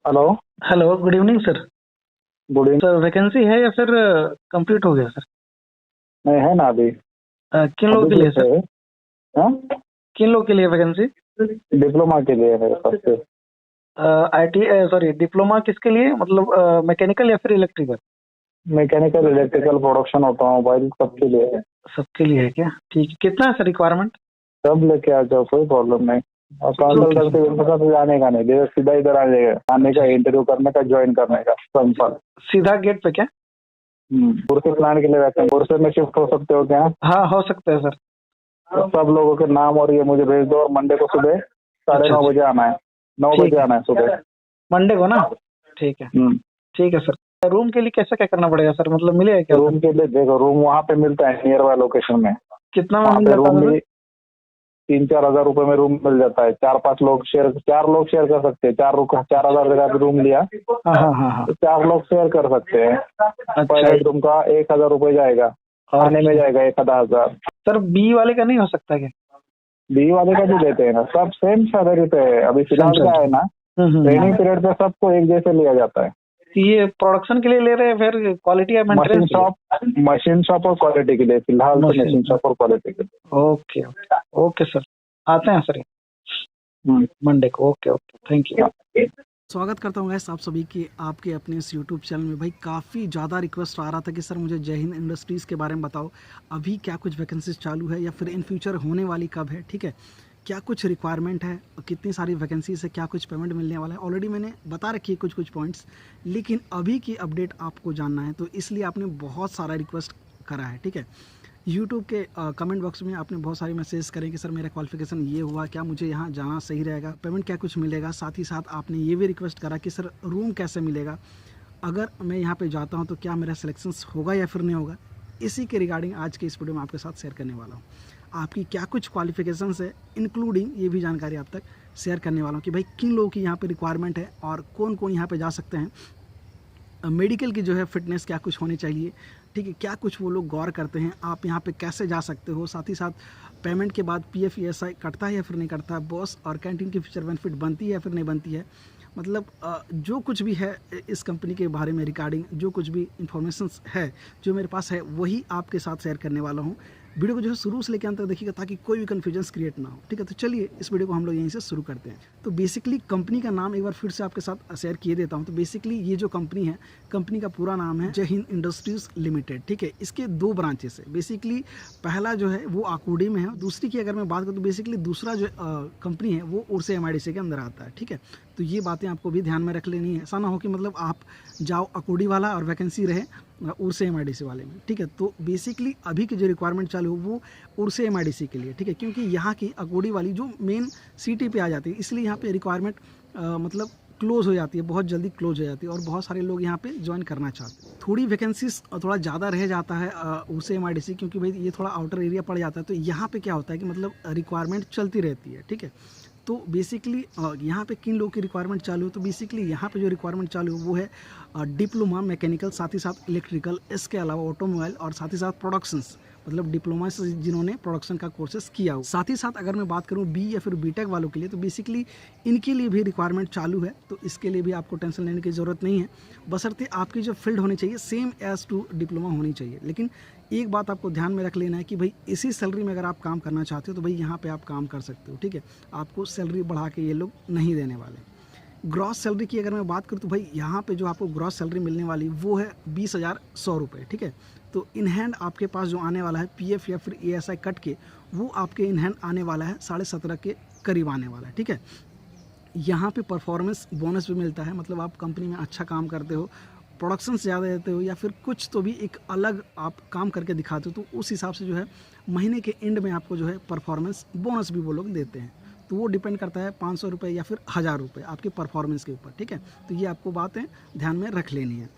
Hello. Hello, good evening sir. Good evening. Sir vacancy है या फिर कंप्लीट हो गया सर? नहीं है ना अभी। किन लोगों अभी के भी लिए सर? है। हाँ। किन लोगों के लिए वैकेंसी? डिप्लोमा के लिए है सबसे। आईटी, सॉरी, डिप्लोमा किसके लिए, मतलब मैकेनिकल या फिर इलेक्ट्रिकल? मैकेनिकल इलेक्ट्रिकल प्रोडक्शन होता है मोबाइल सबके लिए है। सबके लिए है क्या? ठीक है, कितना है सर रिक्वायरमेंट? सब लेके आ जाओ, कोई प्रॉब्लम नहीं। और ओके कंसल्टेंट सर। से इनके साथ जाने का नहीं, डायरेक्ट सीधा इधर आ जाएगा, आने का, इंटरव्यू करने का, ज्वाइन करने का, सिंपल। सीधा गेट पे क्या? पुरसे प्लान के लिए रहते हैं, पुरसे में शिफ्ट हो सकते हो क्या? हाँ, हो सकता है सर। तो सब लोगों के नाम और ये मुझे भेज दो, और मंडे को सुबह साढ़े अच्छा नौ अच्छा। बजे आना है। 9 बजे ठीक है, आना है सुबह। मंडे को ना? ठीक है। हम्म। ठीक है सर। रूम के लिए कैसा क्या करना पड़ेगा सर, मतलब मिलेगा क्या उधर? रूम के लिए देखो, रूम वहाँ पे मिलता है नियर बाय लोकेशन में। कितना में वहाँ मिल पे जाता रूम है सर? भी 3-4 हज़ार रुपए में रूम मिल जाता है। 4 लोग शेयर कर सकते हैं। 4 हज़ार का रूम लिया हाँ हाँ हाँ हाँ। तो 4 लोग शेयर कर सकते हैं। पर अच्छा। एक रूम का 1,000 रुपये जाएगा। और आने में जाएगा 1,000। सर बी वाले का नहीं हो सकता क्या? बी वाले का भी देते हैं ना, सब सेम सैलरी पे है। अभी सेम फिलहाल क्या सैलरी। है ना, हम्म। ट्रेनिंग पीरियड पे सबको एक जैसे लिया जाता है। ये प्रोडक्शन के लिए ले रहे हैं फिर क्वालिटी या मेंटेनेंस मशीन के लिए? शॉप मशीन शॉप और क्वालिटी के लिए, फिलहाल तो मशीन। मशीन शॉप और क्वालिटी के लिए। Okay okay okay sir. आते हैं सर हम्म। मंडे को। Okay okay, thank you. स्वागत करता हूँ गाइस आप सभी के आपके अपने इस यूट्यूब चैनल में। भाई काफ़ी ज़्यादा रिक्वेस्ट आ रहा था कि सर मुझे जय हिंद इंडस्ट्रीज़ के बारे में बताओ, अभी क्या कुछ वैकेंसीज चालू है या फिर इन फ्यूचर होने वाली कब है, ठीक है, क्या कुछ रिक्वायरमेंट है, कितनी सारी वैकेंसीज है, क्या कुछ पेमेंट मिलने वाला है। ऑलरेडी मैंने बता रखी है कुछ कुछ पॉइंट्स, लेकिन अभी की अपडेट आपको जानना है तो इसलिए आपने बहुत सारा रिक्वेस्ट करा है, ठीक है। यूट्यूब के कमेंट बॉक्स में आपने बहुत सारे मैसेज करें कि सर मेरा क्वालिफिकेशन ये हुआ, क्या मुझे यहाँ जाना सही रहेगा, पेमेंट क्या कुछ मिलेगा। साथ ही साथ आपने ये भी रिक्वेस्ट करा कि सर रूम कैसे मिलेगा, अगर मैं यहाँ पे जाता हूँ तो क्या मेरा सिलेक्शन होगा या फिर नहीं होगा। इसी के रिगार्डिंग आज के इस वीडियो में आपके साथ शेयर करने वाला हूँ। आपकी क्या कुछ क्वालिफिकेशन है इंक्लूडिंग ये भी जानकारी आप तक शेयर करने वाला हूँ कि भाई किन लोगों की यहाँ पर रिक्वायरमेंट है और कौन कौन यहाँ पर जा सकते हैं। मेडिकल की जो है फिटनेस क्या कुछ होनी चाहिए, ठीक है, क्या कुछ वो लोग गौर करते हैं, आप यहाँ पे कैसे जा सकते हो। साथ ही साथ पेमेंट के बाद पीएफ ईएसआई कटता है या फिर नहीं कटता है, बॉस और कैंटीन की फ्यूचर बेनिफिट बनती है या फिर नहीं बनती है। मतलब जो कुछ भी है इस कंपनी के बारे में रिगार्डिंग जो कुछ भी इंफॉर्मेशन है जो मेरे पास है वही आपके साथ शेयर करने वाला हूँ। वीडियो को जो है शुरू से लेकर अंत तक देखिएगा ताकि कोई भी कन्फ्यूजन क्रिएट ना हो, ठीक है। तो चलिए इस वीडियो को हम लोग यहीं से शुरू करते हैं। तो बेसिकली कंपनी का नाम एक बार फिर से आपके साथ शेयर किए देता हूँ। तो बेसिकली ये जो कंपनी है, कंपनी का पूरा नाम है जय हिंद इंडस्ट्रीज लिमिटेड, ठीक है। इसके 2 ब्रांचेस है। बेसिकली पहला जो है वो आकुड़ी में है, दूसरी की अगर मैं बात करूँ तो बेसिकली दूसरा जो कंपनी है वो उर्से एमआईडीसी के अंदर आता है, ठीक है। तो ये बातें आपको भी ध्यान में रख लेनी है। ऐसा ना हो कि मतलब आप जाओ अकोडी वाला और वैकेंसी रहे उर्से एमआईडीसी वाले में, ठीक है। तो बेसिकली अभी की जो रिक्वायरमेंट चालू हो वो उर्से एमआईडीसी के लिए, ठीक है, क्योंकि यहाँ की अकोडी वाली जो मेन सिटी पे आ जाती है, इसलिए यहाँ पे रिक्वायरमेंट मतलब क्लोज हो जाती है, बहुत जल्दी क्लोज हो जाती है और बहुत सारे लोग यहाँ पे ज्वाइन करना चाहते हैं। थोड़ी वैकेंसीज थोड़ा ज़्यादा रह जाता है उर्से एमआईडीसी, क्योंकि भाई ये थोड़ा आउटर एरिया पड़ जाता है। तो यहाँ पे क्या होता है कि मतलब रिक्वायरमेंट चलती रहती है, ठीक है। तो बेसिकली यहाँ पे किन लोगों की रिक्वायरमेंट चालू है, तो बेसिकली यहाँ पे जो रिक्वायरमेंट चालू है वो है डिप्लोमा मैकेनिकल, साथ ही साथ इलेक्ट्रिकल, इसके अलावा ऑटोमोबाइल और साथ ही साथ प्रोडक्शंस, मतलब डिप्लोमा से जिन्होंने प्रोडक्शन का कोर्सेज किया हो। साथ ही साथ अगर मैं बात करूँ बी या फिर बीटेक वालों के लिए तो बेसिकली इनके लिए भी रिक्वायरमेंट चालू है। तो इसके लिए भी आपको टेंशन लेने की ज़रूरत नहीं है, बशर्ते आपकी जो फील्ड होनी चाहिए सेम एज टू डिप्लोमा होनी चाहिए। लेकिन एक बात आपको ध्यान में रख लेना है कि भाई इसी सैलरी में अगर आप काम करना चाहते हो तो भाई यहाँ पे आप काम कर सकते हो, ठीक है। आपको सैलरी बढ़ा के ये लोग नहीं देने वाले। ग्रॉस सैलरी की अगर मैं बात करूँ तो भाई यहाँ पे जो आपको ग्रॉस सैलरी मिलने वाली वो है 20,100 रुपये, ठीक है। तो इन हैंड आपके पास जो आने वाला है पीएफ या फिर ईएसआई कट के वो आपके इन हैंड आने वाला है 17.5 के करीब आने वाला है, ठीक है। यहाँ पे परफॉर्मेंस बोनस भी मिलता है, मतलब आप कंपनी में अच्छा काम करते हो, प्रोडक्शन ज़्यादा देते हो या फिर कुछ तो भी एक अलग आप काम करके दिखाते हो तो उस हिसाब से जो है महीने के एंड में आपको जो है परफॉर्मेंस बोनस भी वो लोग देते हैं। तो वो डिपेंड करता है 500 रुपये या फिर 1000 रुपये आपके परफॉर्मेंस के ऊपर, ठीक है। तो ये आपको बातें ध्यान में रख लेनी है।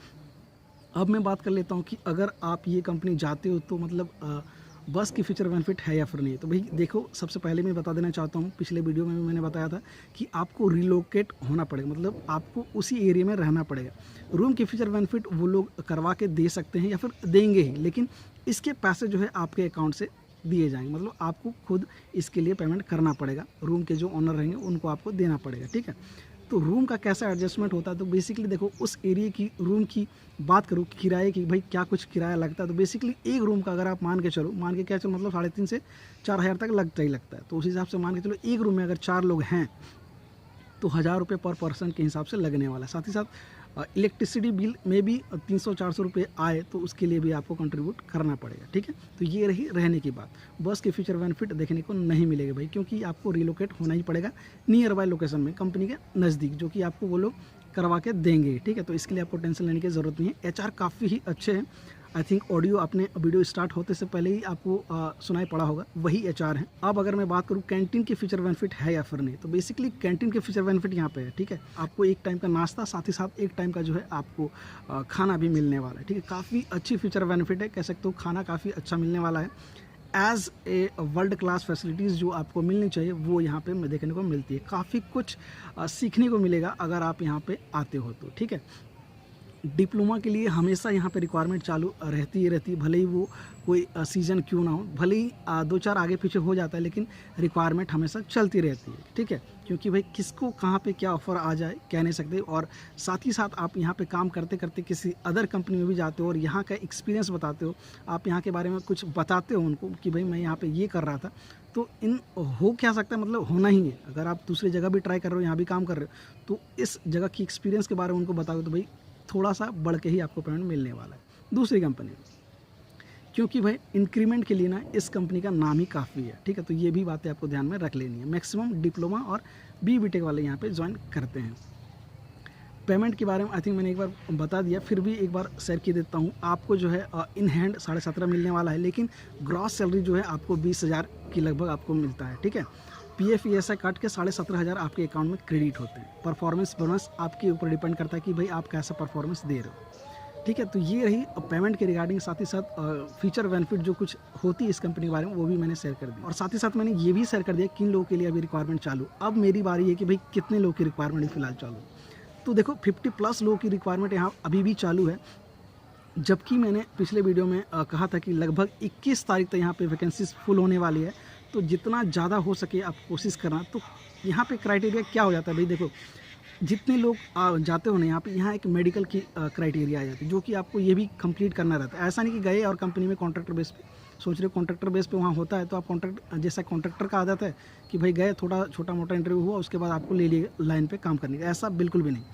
अब मैं बात कर लेता हूँ कि अगर आप ये कंपनी जाते हो तो मतलब बस की फीचर बेनिफिट है या फिर नहीं। तो भाई देखो, सबसे पहले मैं बता देना चाहता हूँ, पिछले वीडियो में भी मैंने बताया था कि आपको रिलोकेट होना पड़ेगा, मतलब आपको उसी एरिया में रहना पड़ेगा। रूम की फीचर बेनिफिट वो लोग करवा के दे सकते हैं या फिर देंगे ही, लेकिन इसके पैसे जो है आपके अकाउंट से दिए जाएंगे, मतलब आपको खुद इसके लिए पेमेंट करना पड़ेगा। रूम के जो ओनर रहेंगे उनको आपको देना पड़ेगा, ठीक है। तो रूम का कैसा एडजस्टमेंट होता है, तो बेसिकली देखो उस एरिया की रूम की बात करूँ किराए की, भाई क्या कुछ किराया लगता है, तो बेसिकली एक रूम का अगर आप मान के क्या चलो मतलब 3,500 से 4,000 तक लगता ही लगता है। तो उस हिसाब से मान के चलो एक रूम में अगर 4 लोग हैं तो 1,000 रुपये पर पर्सन के हिसाब से लगने वाला है। साथ ही साथ इलेक्ट्रिसिटी बिल में भी 300-400 रुपये आए तो उसके लिए भी आपको कंट्रीब्यूट करना पड़ेगा, ठीक है। तो ये रही रहने की बात। बस के फ्यूचर बेनिफिट देखने को नहीं मिलेगा भाई, क्योंकि आपको रिलोकेट होना ही पड़ेगा नियर बाय लोकेशन में, कंपनी के नज़दीक, जो कि आपको वो लोग करवा के देंगे, ठीक है। तो इसके लिए आपको टेंशन लेने की ज़रूरत नहीं है। HR काफ़ी ही अच्छे हैं। आई थिंक ऑडियो आपने वीडियो स्टार्ट होते से पहले ही आपको सुनाई पड़ा होगा, वही HR है। अब अगर मैं बात करूँ कैंटीन के फीचर बेनिफिट है या फिर नहीं, तो बेसिकली कैंटीन के फीचर बेनिफिट यहाँ पे है, ठीक है। आपको एक टाइम का नाश्ता, साथ ही साथ एक टाइम का जो है आपको खाना भी मिलने वाला है, ठीक है। काफ़ी अच्छी फीचर बेनिफिट है, कह सकते हो खाना काफ़ी अच्छा मिलने वाला है। As a world class facilities जो आपको मिलनी चाहिए वो यहाँ पे देखने को मिलती है। काफ़ी कुछ सीखने को मिलेगा अगर आप यहाँ पे आते हो तो, ठीक है। डिप्लोमा के लिए हमेशा यहाँ पे रिक्वायरमेंट चालू रहती है, भले ही वो कोई सीज़न क्यों ना हो, भले ही 2-4 आगे पीछे हो जाता है, लेकिन रिक्वायरमेंट हमेशा चलती रहती है, ठीक है। क्योंकि भाई किसको कहाँ पे क्या ऑफ़र आ जाए कह नहीं सकते, और साथ ही साथ आप यहाँ पे काम करते करते किसी अदर कंपनी में भी जाते हो और यहाँ का एक्सपीरियंस बताते हो, आप यहाँ के बारे में कुछ बताते हो उनको कि भाई मैं यहाँ पे ये कर रहा था, तो इन हो क्या सकता है, मतलब होना ही है। अगर आप दूसरी जगह भी ट्राई कर रहे हो, यहाँ भी काम कर रहे हो, तो इस जगह की एक्सपीरियंस के बारे में उनको बताओगे तो भाई थोड़ा सा बढ़ के ही आपको पेमेंट मिलने वाला है दूसरी कंपनी में, क्योंकि भाई इंक्रीमेंट के लिए ना इस कंपनी का नाम ही काफ़ी है, ठीक है। तो ये भी बातें आपको ध्यान में रख लेनी है। मैक्सिमम डिप्लोमा और BTech वाले यहाँ पे ज्वाइन करते हैं। पेमेंट के बारे में आई थिंक मैंने एक बार बता दिया, फिर भी एक बार शेयर कर देता हूँ। आपको जो है इन हैंड 17.5 मिलने वाला है, लेकिन ग्रॉस सैलरी जो है आपको 20,000 की लगभग आपको मिलता है, ठीक है। PF ESI काट के 17,500 आपके अकाउंट में क्रेडिट होते हैं। परफॉर्मेंस बोनस आपके ऊपर डिपेंड करता है कि भाई आप कैसा परफॉर्मेंस दे रहे हो, ठीक है। तो ये रही पेमेंट के रिगार्डिंग। साथ ही साथ फीचर बेनिफिट जो कुछ होती है इस कंपनी के बारे में वो भी मैंने शेयर कर दी, और साथ ही साथ मैंने ये भी शेयर कर दिया किन लोगों के लिए अभी रिक्वायरमेंट चालू। अब मेरी बारी है कि भाई कितने लोगों की रिक्वायरमेंट फिलहाल चालू। तो देखो 50+ लोगों की रिक्वायरमेंट यहाँ अभी भी चालू है, जबकि मैंने पिछले वीडियो में कहा था कि लगभग 21 तारीख तक यहाँ पे वैकेंसीज फुल होने वाली है। तो जितना ज़्यादा हो सके आप कोशिश करना। तो यहाँ पे क्राइटेरिया क्या हो जाता है भाई, देखो जितने लोग जाते हो ना यहाँ पे, यहाँ एक मेडिकल की क्राइटेरिया आ जाती है, जो कि आपको ये भी कंप्लीट करना रहता है। ऐसा नहीं कि गए और कंपनी में कॉन्ट्रैक्टर बेस पे सोच रहे, कॉन्ट्रैक्टर बेस पे वहाँ होता है तो आप कॉन्ट्रैक्ट, जैसा कॉन्ट्रैक्टर का आदत है कि भाई गए, थोड़ा छोटा मोटा इंटरव्यू हुआ, उसके बाद आपको ले लिए लाइन पे काम करने का, ऐसा बिल्कुल भी नहीं।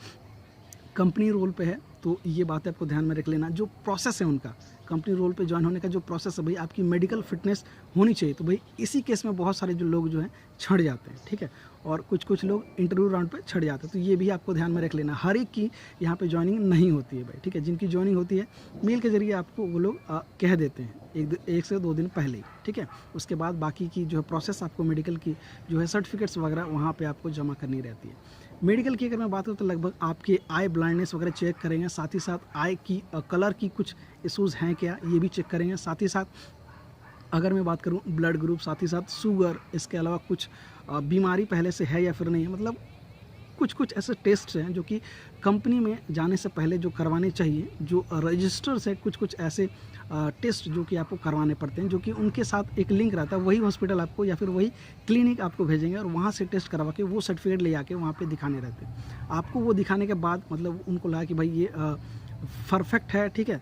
कंपनी रोल पे है तो ये बातें आपको ध्यान में रख लेना। जो प्रोसेस है उनका, कंपनी रोल पे ज्वाइन होने का जो प्रोसेस है भाई, आपकी मेडिकल फिटनेस होनी चाहिए। तो भाई इसी केस में बहुत सारे जो लोग जो हैं छड़ जाते हैं, ठीक है, और कुछ लोग इंटरव्यू राउंड पे छड़ जाते हैं। तो ये भी आपको ध्यान में रख लेना। हर एक की यहाँ पे ज्वाइनिंग नहीं होती है भाई, ठीक है। जिनकी ज्वाइनिंग होती है मेल के जरिए आपको वो लोग कह देते हैं 1 से 2 दिन पहले ही, ठीक है। उसके बाद बाकी की जो है प्रोसेस आपको मेडिकल की जो है सर्टिफिकेट्स वगैरह वहाँ पर आपको जमा करनी रहती है। मेडिकल की अगर मैं बात करूँ तो लगभग आपके आई ब्लाइंडनेस वगैरह चेक करेंगे, साथ ही साथ आई की कलर की कुछ इश्यूज़ हैं क्या ये भी चेक करेंगे। साथ ही साथ अगर मैं बात करूँ ब्लड ग्रुप, साथ ही साथ शुगर, इसके अलावा कुछ बीमारी पहले से है या फिर नहीं, मतलब कुछ ऐसे टेस्ट हैं जो कि कंपनी में जाने से पहले जो करवाने चाहिए, जो रजिस्टर्स है, कुछ ऐसे टेस्ट जो कि आपको करवाने पड़ते हैं, जो कि उनके साथ एक लिंक रहता है। वही हॉस्पिटल आपको या फिर वही क्लिनिक आपको भेजेंगे और वहाँ से टेस्ट करवा के वो सर्टिफिकेट ले आके वहाँ पे दिखाने रहते हैं। आपको वो दिखाने के बाद मतलब उनको लगा कि भाई ये परफेक्ट है, ठीक है,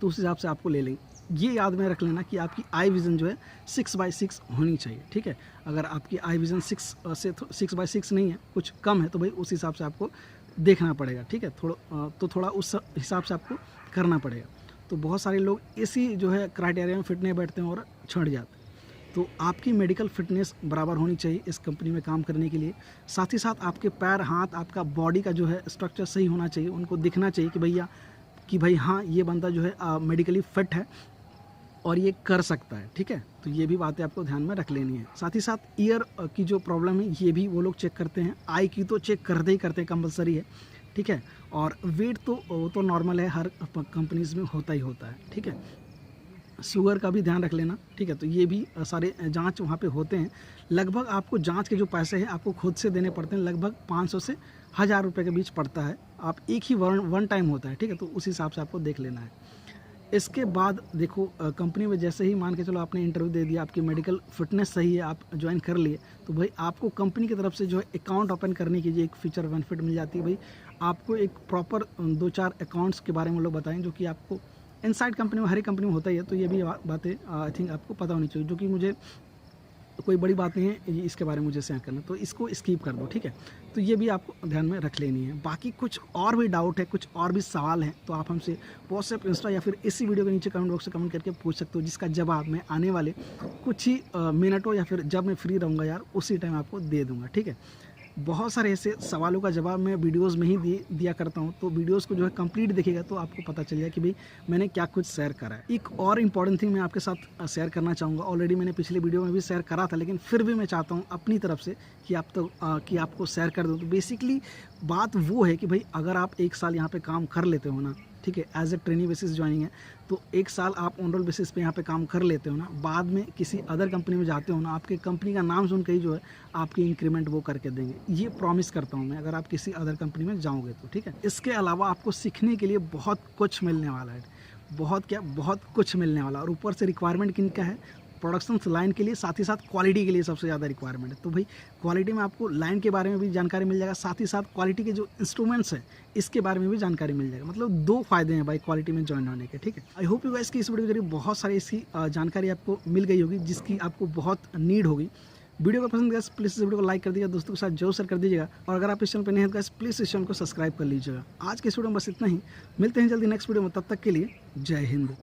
तो उस हिसाब से आपको ले लेंगे। ये याद में रख लेना कि आपकी आई विज़न जो है 6/6 होनी चाहिए, ठीक है। अगर आपकी आई विज़न 6/6 नहीं है, कुछ कम है, तो भाई उस हिसाब से आपको देखना पड़ेगा, ठीक है। थोड़ा उस हिसाब से आपको करना पड़ेगा। तो बहुत सारे लोग इसी जो है क्राइटेरिया में फिट नहीं बैठते हैं और छड़ जाते हैं। तो आपकी मेडिकल फिटनेस बराबर होनी चाहिए इस कंपनी में काम करने के लिए। साथ ही साथ आपके पैर, हाथ, आपका बॉडी का जो है स्ट्रक्चर सही होना चाहिए। उनको दिखना चाहिए कि भाई हाँ ये बंदा जो है मेडिकली फिट है और ये कर सकता है, ठीक है। तो ये भी बातें आपको ध्यान में रख लेनी है। साथ ही साथ ईयर की जो प्रॉब्लम है ये भी वो लोग चेक करते हैं। आई की तो चेक करते ही करते हैं, कंपलसरी है, ठीक है। और वेट तो नॉर्मल है, हर कंपनीज में होता ही होता है, ठीक है। शुगर का भी ध्यान रख लेना, ठीक है। तो ये भी सारे जांच वहाँ पे होते हैं। लगभग आपको जांच के जो पैसे हैं आपको खुद से देने पड़ते हैं, लगभग 500 से 1000 रुपये के बीच पड़ता है। आप एक ही वन टाइम होता है, ठीक है। तो उस हिसाब से आपको देख लेना है। इसके बाद देखो कंपनी में जैसे ही मान के चलो आपने इंटरव्यू दे दिया, आपकी मेडिकल फिटनेस सही है, आप ज्वाइन कर लिए, तो भाई आपको कंपनी की तरफ से जो है अकाउंट ओपन करने की जो एक फीचर बेनिफिट मिल जाती है। भाई आपको एक प्रॉपर 2-4 अकाउंट्स के बारे में लोग बताएं, जो कि आपको इनसाइड कंपनी में, हर एक कंपनी में होता ही है, तो ये भी बातें आई थिंक आपको पता होनी चाहिए, जो कि मुझे कोई बड़ी बात नहीं है ये इसके बारे में मुझे शेयर करना, तो इसको स्किप कर दो, ठीक है। तो ये भी आपको ध्यान में रख लेनी है। बाकी कुछ और भी डाउट है, कुछ और भी सवाल हैं, तो आप हमसे व्हाट्सएप, इंस्टा या फिर इसी वीडियो के नीचे कमेंट बॉक्स में कमेंट करके पूछ सकते हो, जिसका जवाब मैं आने वाले कुछ ही मिनटों या फिर जब मैं फ्री रहूँगा यार उसी टाइम आपको दे दूँगा, ठीक है। बहुत सारे ऐसे सवालों का जवाब मैं वीडियोस में ही दिया करता हूं, तो वीडियोस को जो है कंप्लीट देखिएगा तो आपको पता चल जाए कि भाई मैंने क्या कुछ शेयर करा है। एक और इम्पॉर्टेंट थिंग मैं आपके साथ शेयर करना चाहूँगा, ऑलरेडी मैंने पिछले वीडियो में भी शेयर करा था, लेकिन फिर भी मैं चाहता हूँ अपनी तरफ से कि आपको शेयर कर दूँ। तो बेसिकली बात वो है कि भाई अगर आप 1 साल यहाँ पर काम कर लेते हो ना, ठीक है, as a training basis joining है, तो 1 साल आप ऑन रोल बेसिस पे यहाँ पे काम कर लेते हो ना, बाद में किसी अदर कंपनी में जाते हो ना, आपके कंपनी का नाम सुन के ही जो है आपकी इंक्रीमेंट वो करके देंगे, ये प्रॉमिस करता हूँ मैं, अगर आप किसी अदर कंपनी में जाओगे तो, ठीक है। इसके अलावा आपको सीखने के लिए बहुत कुछ मिलने वाला है, बहुत कुछ मिलने वाला, और ऊपर से रिक्वायरमेंट किनका है, प्रोडक्शन लाइन के लिए, साथ ही साथ क्वालिटी के लिए सबसे ज़्यादा रिक्वायरमेंट है। तो भाई क्वालिटी में आपको लाइन के बारे में भी जानकारी मिल जाएगा, साथ ही साथ क्वालिटी के जो इंस्ट्रूमेंट्स हैं इसके बारे में भी जानकारी मिल जाएगा। मतलब 2 फायदे हैं भाई क्वालिटी में ज्वाइन होने के, ठीक है। आई होप यू गाइस कि इस वीडियो के जरिए बहुत सारी इसकी जानकारी आपको मिल गई होगी, जिसकी आपको बहुत नीड होगी। वीडियो को पसंद गया प्लीज़ इस वीडियो को लाइक कर दीजिएगा, दोस्तों के साथ जरूर शेयर कर दीजिएगा, और अगर आप इस चैनल पर नहीं हैं प्लीज़ इस चैनल को सब्सक्राइब कर लीजिएगा। आज के इस वीडियो में बस इतना ही, मिलते हैं जल्दी नेक्स्ट वीडियो में, तब तक के लिए जय हिंद।